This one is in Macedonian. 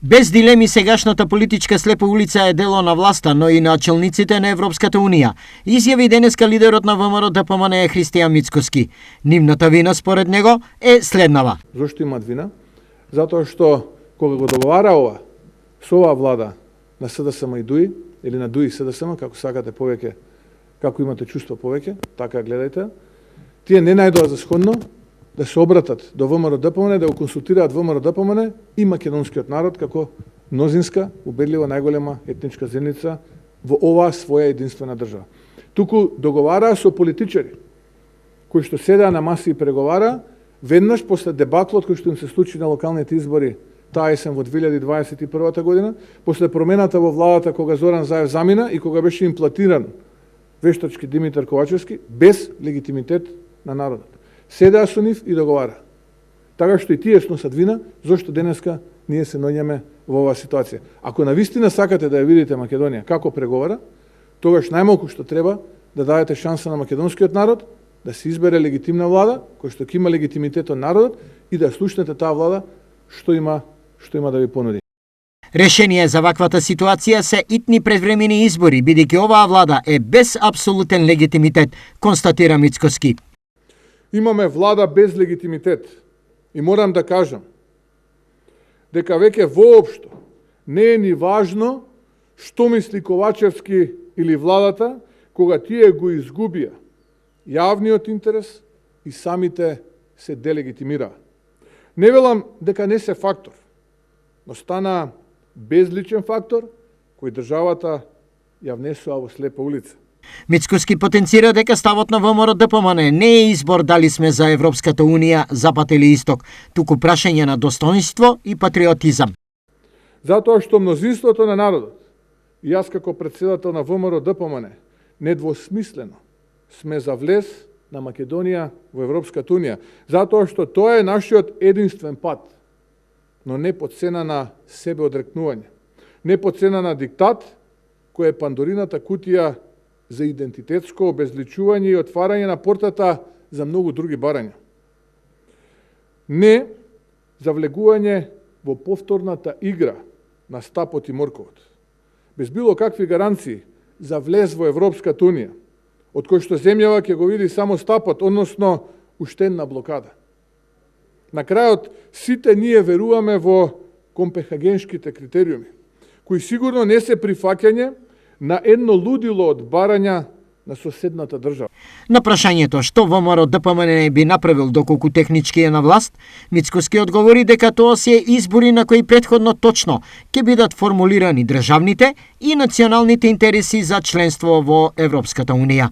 Без дилеми сегашната политичка слепа улица е дело на власта, но и на челниците на Европската унија. Изјави денеска лидерот на ВМРО ДПМН Христијан Мицкоски. Нивната вина според него е следнава. Зошто имат вина? Затоа што кога го договара ова со оваа влада на СДСМ и ДУИ, или на ДУИ СДСМ, како сакате повеќе, како имате чувство повеќе, така гледајте, тие не најдоа за сходно да се обратат до ВМРО ДПМН, да го консултираат ВМРО ДПМН и македонскиот народ како мнозинска, убедливо најголема етничка заедница во оваа своја единствена држава. Туку договараа со политичари кои што седеа на маси и преговара, веднаш после дебаклот кој што им се случи на локалните избори таа есен во 2021 година, после промената во владата кога Зоран Заев замина и кога беше имплантиран вештачки Димитар Ковачевски без легитимитет на народот. Седеа со нив и договара. Така што и тие сносат вина, зошто денеска ние се наоѓаме во оваа ситуација. Ако навистина сакате да ја видите Македонија како преговара, тогаш најмалку што треба да дадете шанса на македонскиот народ да се избере легитимна влада, која што ќе има легитимитет од народот и да слушнете таа влада што има да ви понуди. Решение за ваквата ситуација се итни предвремени избори, бидејќи оваа влада е без апсолутен легитимитет, констатира Мицкоски. Имаме влада без легитимитет и морам да кажам дека веќе воопшто не е ни важно што мисли Ковачевски или владата кога тие го изгубија јавниот интерес и самите се делегитимираа. Не велам дека не се фактор, но стана безличен фактор кој државата ја внесува во слепа улица. Мицкоски потенцира дека ставот на ВМРО ДПМН не е избор дали сме за Европската унија, Запад или Исток, туку прашање на достоинство и патриотизам. Затоа што мнозинството на народот и јас како претседател на ВМРО ДПМН недвосмислено сме за влез на Македонија во Европската унија, затоа што тоа е нашиот единствен пат, но не по цена на себеодрекнување, не по цена на диктат кој е пандорината кутија за идентитетско обезличување и отварање на портата за многу други барања. Не за влегување во повторната игра на стапот и морковот, без било какви гаранции за влез во Европската унија, од кој што земјава ќе го види само стапот, односно уштенна блокада. На крајот, сите ние веруваме во компенхагенските критериуми, кои сигурно не се прифаќање на едно лудило од барања на соседната држава. На прашањето што ВМРО ДПМН би направил доколку технички е на власт, Мицкоски одговори дека тоа се избори на кои претходно точно ќе бидат формулирани државните и националните интереси за членство во Европската унија.